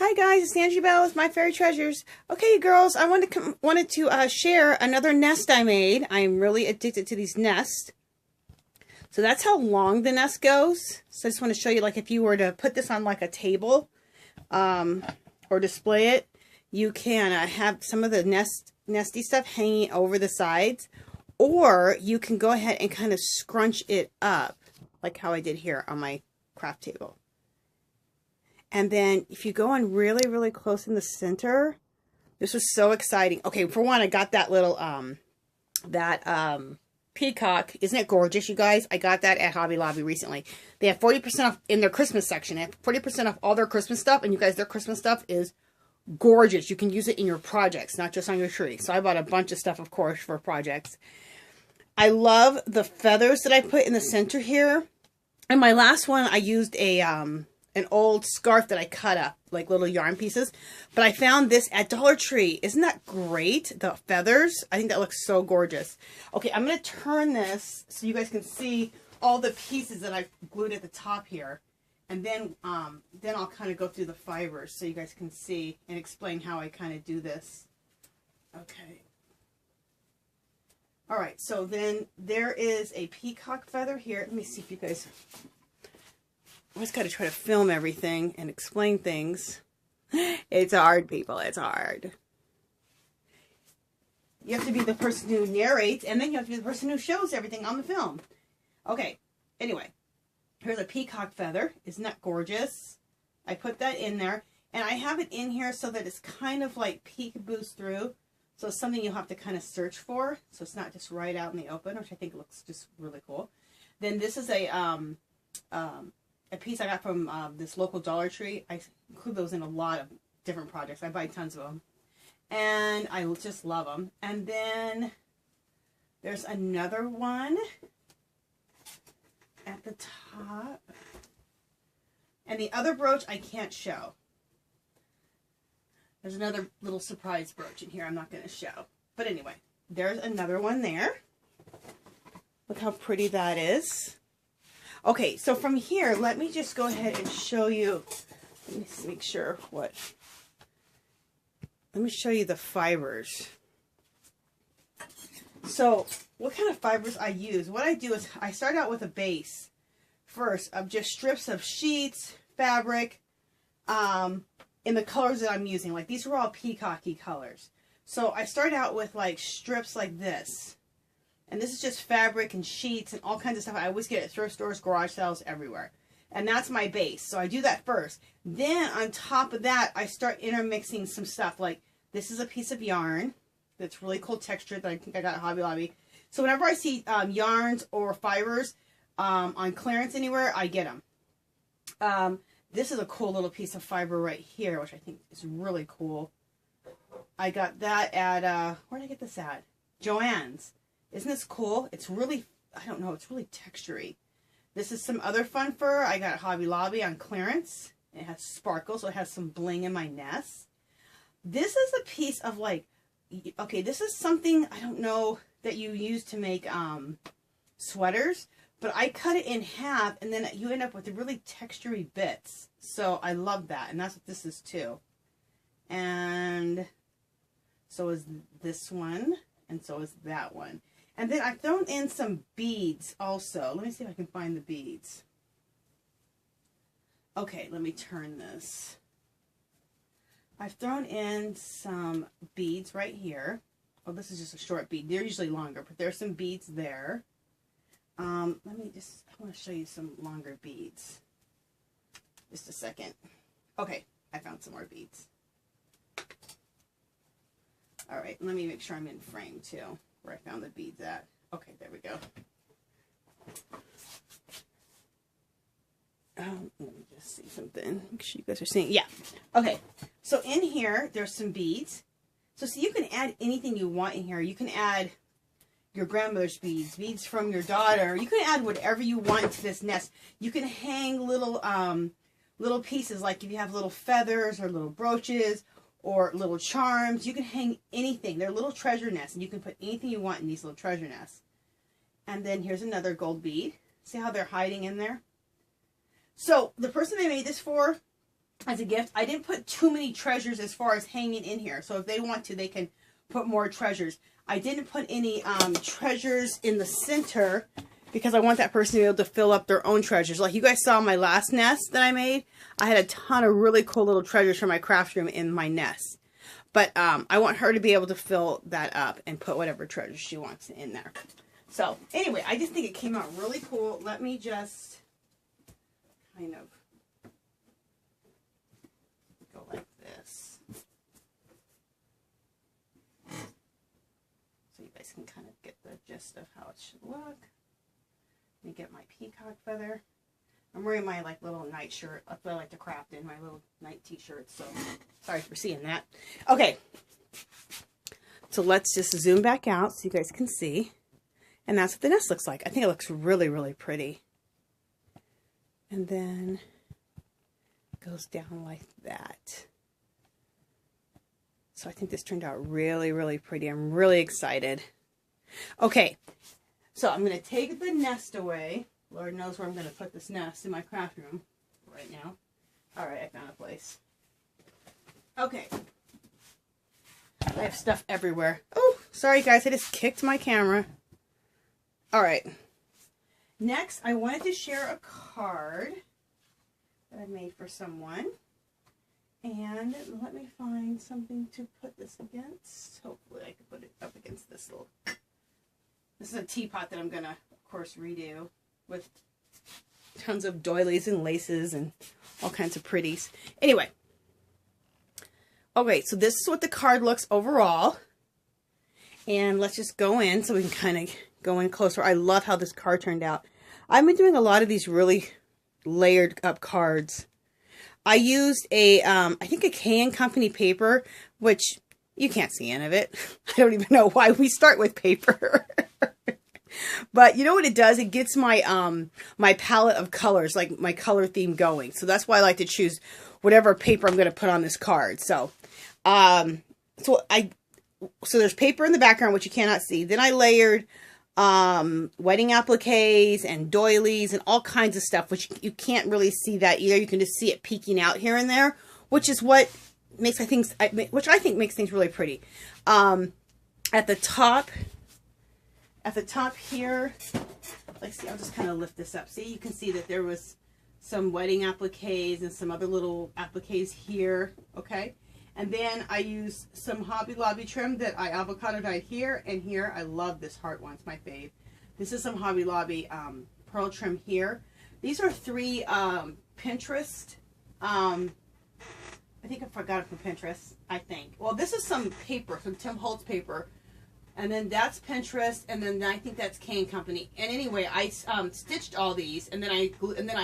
Hi guys, it's Angie Bell with My Fairy Treasures. Okay, girls, I wanted to share another nest I made. I'm really addicted to these nests. So that's how long the nest goes. So I just want to show you, like, if you were to put this on like a table or display it, you can have some of the nesty stuff hanging over the sides, or you can go ahead and kind of scrunch it up, like how I did here on my craft table. And then if you go on really, really close in the center, this was so exciting. Okay, for one, I got that little, peacock. Isn't it gorgeous, you guys? I got that at Hobby Lobby recently. They have 40% off in their Christmas section. They have 40% off all their Christmas stuff. And you guys, their Christmas stuff is gorgeous. You can use it in your projects, not just on your tree. So I bought a bunch of stuff, of course, for projects. I love the feathers that I put in the center here. And my last one, I used an old scarf that I cut up, like little yarn pieces. But I found this at Dollar Tree. Isn't that great? The feathers. I think that looks so gorgeous. Okay, I'm going to turn this so you guys can see all the pieces that I've glued at the top here. And then I'll kind of go through the fibers so you guys can see and explain how I kind of do this. Okay. All right, so then there is a peacock feather here. Let me see if you guys... I always got to try to film everything and explain things. It's hard, people. It's hard. You have to be the person who narrates, and then you have to be the person who shows everything on the film. Okay. Anyway, here's a peacock feather. Isn't that gorgeous? I put that in there, and I have it in here so that it's kind of like peek-aboos through. So it's something you'll have to kind of search for. So it's not just right out in the open, which I think looks just really cool. Then this is a piece I got from this local Dollar Tree. I include those in a lot of different projects. I buy tons of them. And I just love them. And then there's another one at the top. And the other brooch I can't show. There's another little surprise brooch in here I'm not going to show. But anyway, there's another one there. Look how pretty that is. Okay, so from here, let me just go ahead and show you. Let me make sure what. Let me show you the fibers. So, what kind of fibers I use? What I do is I start out with a base first of just strips of sheets, fabric, in the colors that I'm using. Like, these are all peacocky colors. So, I start out with like strips like this. And this is just fabric and sheets and all kinds of stuff. I always get it at thrift stores, garage sales, everywhere. And that's my base. So I do that first. Then on top of that, I start intermixing some stuff. Like, this is a piece of yarn that's really cool texture that I think I got at Hobby Lobby. So whenever I see yarns or fibers on clearance anywhere, I get them. This is a cool little piece of fiber right here, which I think is really cool. I got that at, where did I get this at? Joann's. Isn't this cool? It's really, I don't know, it's really textury. This is some other fun fur I got at Hobby Lobby on clearance. It has sparkles, so it has some bling in my nest. This is a piece of like, okay, this is something, I don't know, that you use to make sweaters, but I cut it in half, and then you end up with the really textury bits. So I love that, and that's what this is too. And so is this one, and so is that one. And then I've thrown in some beads also. Let me see if I can find the beads. Okay, let me turn this. I've thrown in some beads right here. Oh, this is just a short bead. They're usually longer, but there's some beads there. I want to show you some longer beads. Just a second. Okay, I found some more beads. All right, let me make sure I'm in frame too, where I found the beads at. Okay, there we go. Let me just see something. Make sure you guys are seeing. Yeah. Okay, so in here, there's some beads. So see, you can add anything you want in here. You can add your grandmother's beads, beads from your daughter. You can add whatever you want to this nest. You can hang little, little pieces, like if you have little feathers or little brooches, or little charms. You can hang anything. They're little treasure nests, and you can put anything you want in these little treasure nests. And then here's another gold bead. See how they're hiding in there? So the person I made this for as a gift. I didn't put too many treasures as far as hanging in here. So if they want to, they can put more treasures. I didn't put any treasures in the center because I want that person to be able to fill up their own treasures. Like you guys saw my last nest that I made. I had a ton of really cool little treasures from my craft room in my nest. But I want her to be able to fill that up and put whatever treasure she wants in there. So anyway, I just think it came out really cool. Let me just kind of go like this. So you guys can kind of get the gist of how it should look. Let me get my peacock feather. I'm wearing my like little night shirt. That's what I like to craft in, my little night t-shirt. So sorry for seeing that. Okay. So let's just zoom back out so you guys can see. And that's what the nest looks like. I think it looks really, really pretty. And then it goes down like that. So I think this turned out really, really pretty. I'm really excited. Okay. So I'm going to take the nest away. Lord knows where I'm going to put this nest in my craft room right now. All right, I found a place. Okay. I have stuff everywhere. Oh, sorry guys, I just kicked my camera. All right. Next, I wanted to share a card that I made for someone. And let me find something to put this against. Hopefully I can put it up against this little... This is a teapot that I'm going to, of course, redo with tons of doilies and laces and all kinds of pretties. Anyway. Okay, so this is what the card looks overall. And let's just go in so we can kind of go in closer. I love how this card turned out. I've been doing a lot of these really layered up cards. I used a, I think a K & Company paper, which you can't see any of it. I don't even know why we start with paper. But you know what it does? It gets my my palette of colors, like my color theme going. So that's why I like to choose whatever paper I'm going to put on this card. So, so there's paper in the background, which you cannot see. Then I layered wedding appliques and doilies and all kinds of stuff, which you can't really see that either. You can just see it peeking out here and there, which is what makes which I think makes things really pretty. At the top here, like, see, I'll just kind of lift this up. See, you can see that there was some wedding appliques and some other little appliques here, okay? And then I used some Hobby Lobby trim that I avocado dyed here and here. I love this heart one. It's my fave. This is some Hobby Lobby pearl trim here. These are 3 Pinterest. I think I got it from Pinterest, I think. Well, this is some paper, some Tim Holtz paper. And then that's Pinterest, and then I think that's K & Company. And anyway, I stitched all these, and then I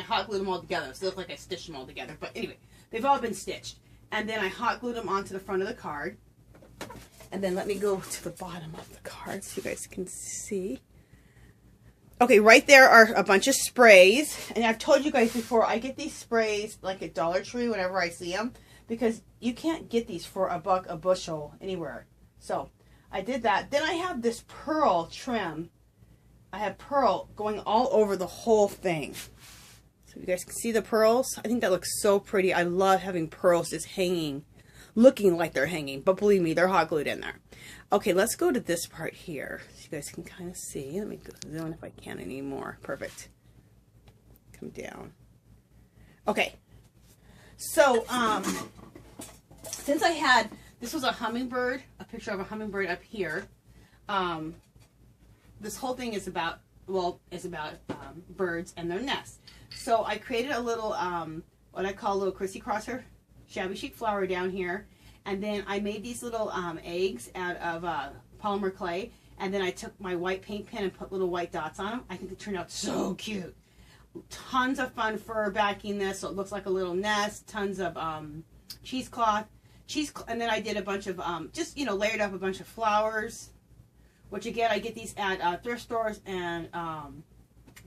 hot glued them all together. So it looks like I stitched them all together. But anyway, they've all been stitched. And then I hot glued them onto the front of the card. And then let me go to the bottom of the card so you guys can see. Okay, right there are a bunch of sprays. And I've told you guys before, I get these sprays like at Dollar Tree whenever I see them. Because you can't get these for $1 a bushel anywhere. So I did that. Then I have this pearl trim. I have pearl going all over the whole thing. So you guys can see the pearls. I think that looks so pretty. I love having pearls just hanging, looking like they're hanging. But believe me, they're hot glued in there. Okay, let's go to this part here so you guys can kind of see. Let me go zoom if I can anymore. Perfect. Come down. Okay. So, since I had... This was a hummingbird, a picture of a hummingbird up here. This whole thing is about, birds and their nests. So I created a little, what I call a little crissy-crosser Shabby Chic flower down here. And then I made these little eggs out of polymer clay. And then I took my white paint pen and put little white dots on them. I think it turned out so cute. Tons of fun fur backing this, so it looks like a little nest. Tons of cheesecloth. And then I did a bunch of, just, you know, layered up a bunch of flowers, which again, I get these at thrift stores and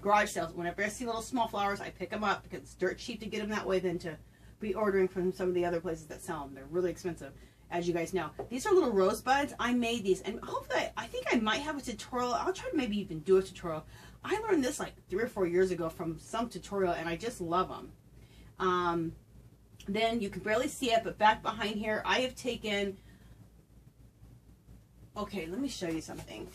garage sales. Whenever I see little small flowers, I pick them up because it's dirt cheap to get them that way than to be ordering from some of the other places that sell them. They're really expensive, as you guys know. These are little rosebuds. I made these, and hopefully, I think I might have a tutorial. I'll try to maybe even do a tutorial. I learned this like 3 or 4 years ago from some tutorial, and I just love them. Then you can barely see it, but back behind here, I have taken, okay, let me show you something.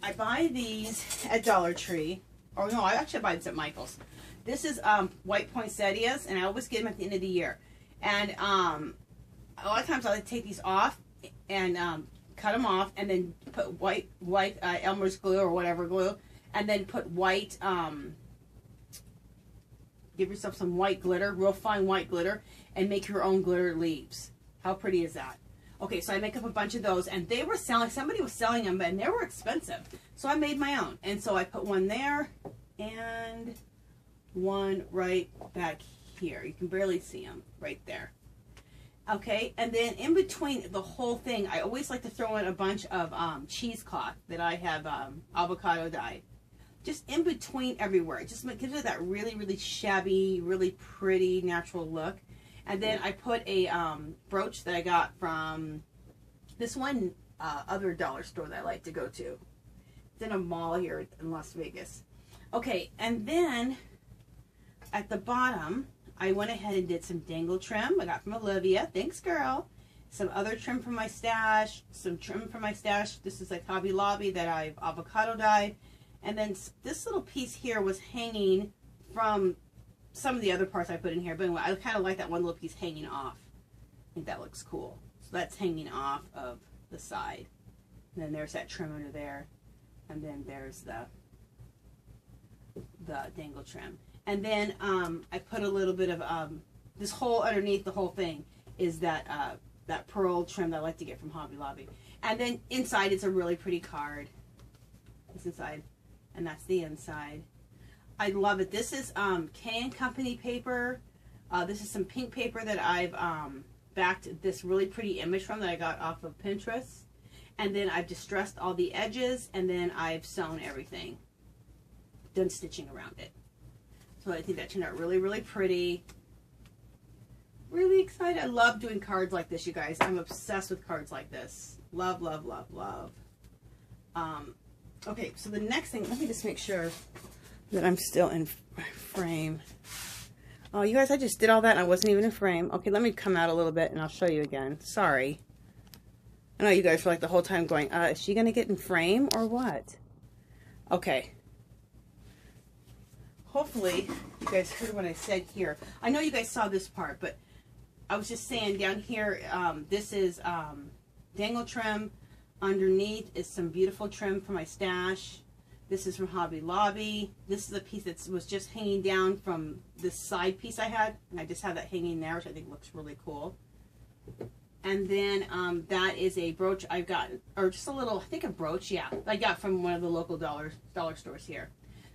I buy these at Dollar Tree, or no, I actually buy this at Michael's. This is white poinsettias, and I always get them at the end of the year. And a lot of times I like to take these off and cut them off, and then put white Elmer's glue or whatever glue, and then put white, give yourself some white glitter, real fine white glitter, and make your own glitter leaves. How pretty is that? Okay, so I make up a bunch of those, and they were selling, somebody was selling them, and they were expensive. So I made my own, and so I put one there, and one right back here. You can barely see them right there. Okay, and then in between the whole thing, I always like to throw in a bunch of cheesecloth that I have avocado dyed. Just in between everywhere. It just gives it that really, really shabby, really pretty, natural look. And then I put a brooch that I got from this one other dollar store that I like to go to. It's in a mall here in Las Vegas. Okay, and then at the bottom, I went ahead and did some dangle trim. I got from Olivia. Thanks, girl. Some other trim from my stash. Some trim from my stash. This is like Hobby Lobby that I've avocado dyed. And then this little piece here was hanging from some of the other parts I put in here. But anyway, I kind of like that one little piece hanging off. I think that looks cool. So that's hanging off of the side. And then there's that trim under there. And then there's the dangle trim. And then I put a little bit of this whole underneath the whole thing is that that pearl trim that I like to get from Hobby Lobby. And then inside it's a really pretty card. It's inside, and that's the inside. I love it. This is K & Company paper. This is some pink paper that I've backed this really pretty image from that I got off of Pinterest. And then I've distressed all the edges, and then I've sewn everything. Done stitching around it. So I think that turned out really, really pretty. Really excited. I love doing cards like this, you guys. I'm obsessed with cards like this. Love, love, love, love. Okay, so the next thing, let me just make sure that I'm still in frame. Oh, you guys, I just did all that and I wasn't even in frame. Okay, let me come out a little bit and I'll show you again. Sorry. I know you guys were like the whole time going, is she going to get in frame or what? Okay. Hopefully, you guys heard what I said here. I know you guys saw this part, but I was just saying down here, this is dangle trim. Underneath is some beautiful trim for my stash. This is from Hobby Lobby. This is a piece that was just hanging down from this side piece I had, and I just have that hanging there, which I think looks really cool. And then that is a brooch I've gotten, or just a little, I think a brooch, yeah, I got from one of the local dollar stores here.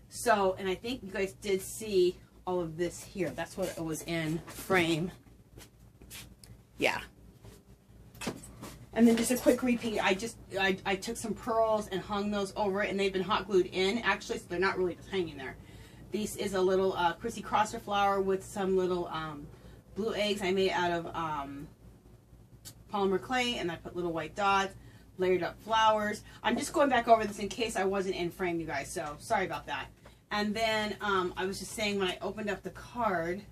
So, and I think you guys did see all of this here. That's what it was in frame. Yeah. And then just a quick repeat, I took some pearls and hung those over it, and they've been hot glued in, actually, so they're not really just hanging there. This is a little Chrissy Crosser flower with some little blue eggs I made out of polymer clay, and I put little white dots, layered up flowers. I'm just going back over this in case I wasn't in frame, you guys, so sorry about that. And then I was just saying when I opened up the card,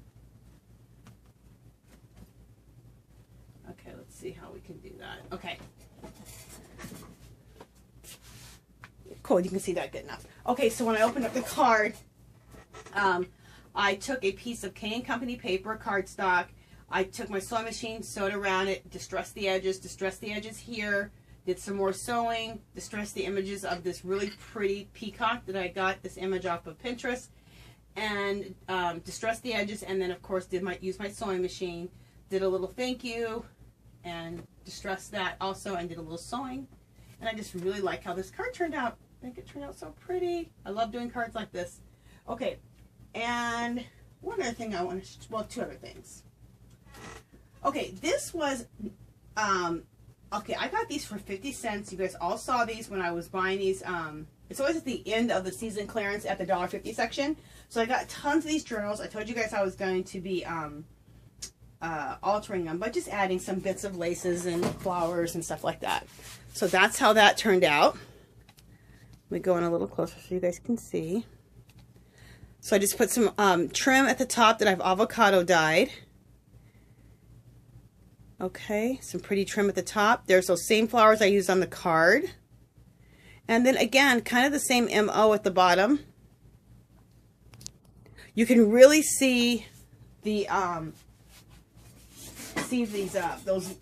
okay, let's see how we can do that. Okay. Cool, you can see that good enough. Okay, so when I opened up the card, I took a piece of K & Company paper, cardstock. I took my sewing machine, sewed around it, distressed the edges here, did some more sewing, distressed the images of this really pretty peacock that I got this image off of Pinterest, and distressed the edges, and then of course use my sewing machine, did a little thank you, and distressed that also, and did a little sewing. And I just really like how this card turned out. I think it turned out so pretty. I love doing cards like this. Okay, and one other thing I want to, well, two other things. Okay, this was, okay, I got these for 50 cents. You guys all saw these when I was buying these. It's always at the end of the season clearance at the $1.50 section. So I got tons of these journals. I told you guys I was going to be altering them, but just adding some bits of laces and flowers and stuff like that. So that's how that turned out. Let me go in a little closer so you guys can see. So I just put some trim at the top that I've avocado dyed. Okay, some pretty trim at the top. There's those same flowers I used on the card. And then again, kind of the same MO at the bottom. You can really see the those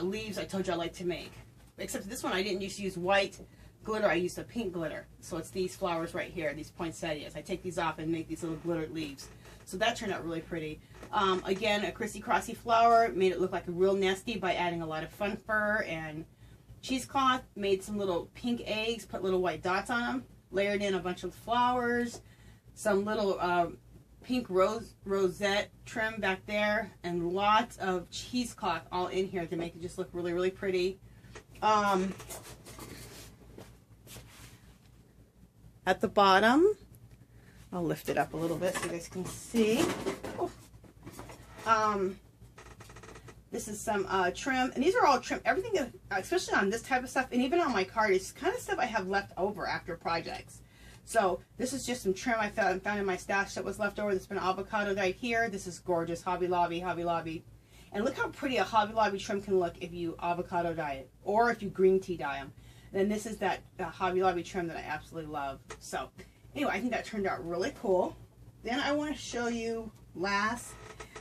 leaves I told you I like to make. Except this one I didn't use white glitter, I used a pink glitter. So it's these flowers right here, these poinsettias. I take these off and make these little glittered leaves. So that turned out really pretty. Again, a crissy-crossy flower, made it look like a real nesty by adding a lot of fun fur and cheesecloth. Made some little pink eggs, put little white dots on them. Layered in a bunch of flowers. Some little pink rosette trim back there. And lots of cheesecloth all in here to make it just look really, really pretty. At the bottom, I'll lift it up a little bit so you guys can see. This is some trim, and these are all trim. Everything, especially on this type of stuff, and even on my card, is kind of stuff I have left over after projects. So this is just some trim I found in my stash that was left over. There's been avocado dyed here. This is gorgeous, Hobby Lobby, Hobby Lobby. And look how pretty a Hobby Lobby trim can look if you avocado dye it, or if you green tea dye them. And then this is that Hobby Lobby trim that I absolutely love. So anyway, I think that turned out really cool. Then I want to show you last.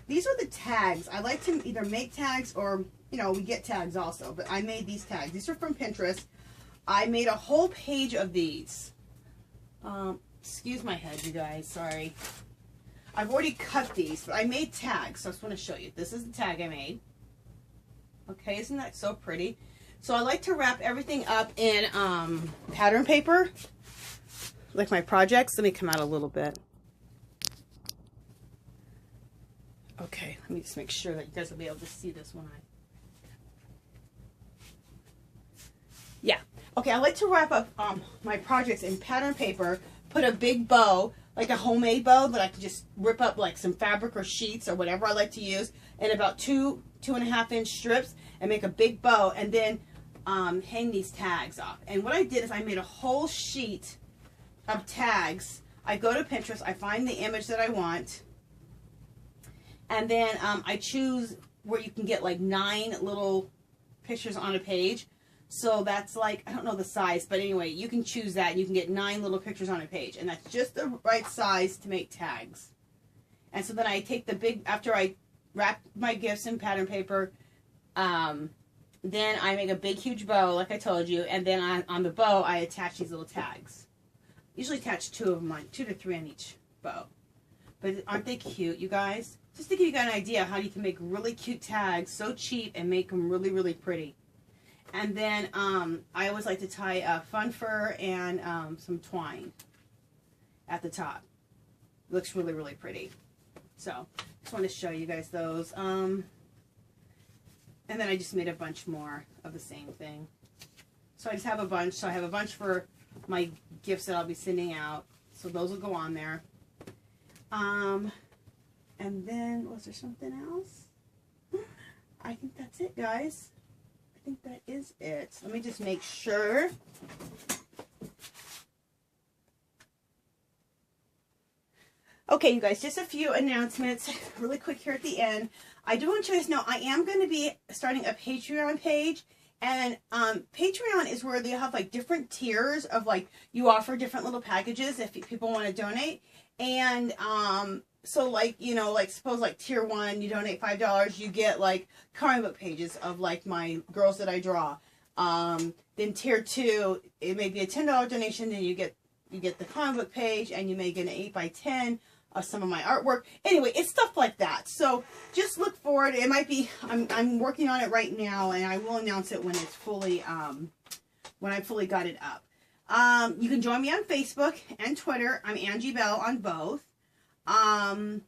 These are the tags. I like to either make tags or, you know, we get tags also. But I made these tags. These are from Pinterest. I made a whole page of these. Excuse my head, you guys. Sorry. I've already cut these, but I made tags. So I just want to show you. This is the tag I made. Okay, isn't that so pretty? So I like to wrap everything up in pattern paper, like my projects. Let me come out a little bit. Okay, let me just make sure that you guys will be able to see this one. Yeah. Okay, I like to wrap up my projects in pattern paper, put a big bow, like a homemade bow that I can just rip up like some fabric or sheets or whatever I like to use, and about 2.5 inch strips, and make a big bow, and then hang these tags off. And what I did is I made a whole sheet of tags. I go to Pinterest, I find the image that I want, and then I choose where you can get like 9 little pictures on a page. So that's like, I don't know the size, but anyway, you can choose that and you can get 9 little pictures on a page. And that's just the right size to make tags. And so then I take the big, after I wrap my gifts in pattern paper, then I make a big huge bow like I told you, and then on the bow I attach these little tags. Usually attach 2 of mine, 2 to 3 on each bow. But aren't they cute, you guys? Just to give you guys an idea how you can make really cute tags so cheap and make them really, really pretty. And then I always like to tie fun fur and some twine at the top. Looks really, really pretty. So just want to show you guys those. And then I just made a bunch more of the same thing. So I just have a bunch. So I have a bunch for my gifts that I'll be sending out. So those will go on there. And then, was there something else? I think that's it, guys. I think that is it. Let me just make sure. Okay, you guys, just a few announcements really quick here at the end. I do want you guys to know I am going to be starting a Patreon page. And Patreon is where they have like different tiers of like, you offer different little packages if people want to donate. And so like, you know, like suppose like tier 1, you donate $5, you get like comic book pages of like my girls that I draw. Then tier 2, it may be a $10 donation, then you get the comic book page, and you may get an 8x10 of some of my artwork. Anyway, it's stuff like that. So just look forward. It might be, I'm working on it right now, and I will announce it when it's fully, when I fully got it up. You can join me on Facebook and Twitter. I'm Angie Bell on both. And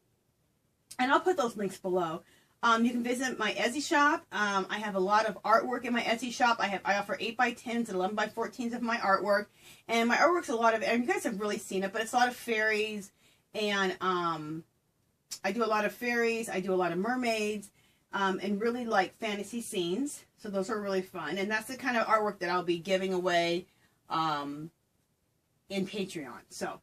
I'll put those links below. You can visit my Etsy shop. I have a lot of artwork in my Etsy shop. I offer 8x10s and 11x14s of my artwork. And my artwork's a lot of, and you guys have really seen it, but it's a lot of fairies. And I do a lot of fairies. I do a lot of mermaids. And really like fantasy scenes. So those are really fun. And that's the kind of artwork that I'll be giving away in Patreon. So,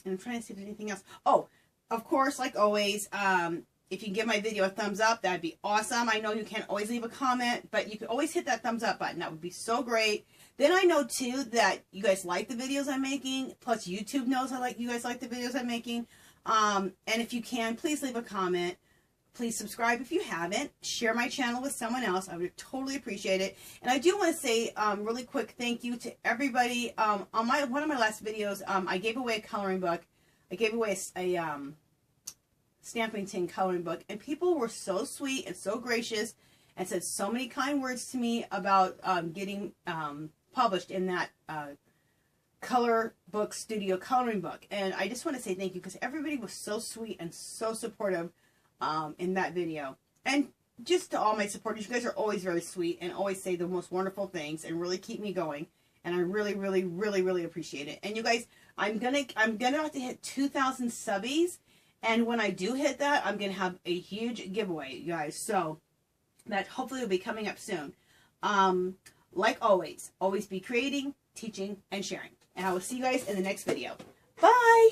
I'm trying to see if there's anything else. Oh, of course, like always, if you can give my video a thumbs up, that'd be awesome. I know you can't always leave a comment, but you can always hit that thumbs up button. That would be so great. Then I know, too, that you guys like the videos I'm making. Plus, YouTube knows you guys like the videos I'm making. And if you can, please leave a comment. Please subscribe if you haven't. Share my channel with someone else. I would totally appreciate it. And I do want to say really quick thank you to everybody. On one of my last videos, I gave away a coloring book. I gave away a stamping tin coloring book, and people were so sweet and so gracious and said so many kind words to me about getting published in that color book studio coloring book. And I just want to say thank you, because everybody was so sweet and so supportive in that video. And just to all my supporters, you guys are always very sweet and always say the most wonderful things and really keep me going. And I really, really, really, really appreciate it. And you guys, I'm gonna have to hit 2,000 subbies. And when I do hit that, I'm going to have a huge giveaway, you guys. So that hopefully will be coming up soon. Like always be creating, teaching, and sharing. And I will see you guys in the next video. Bye!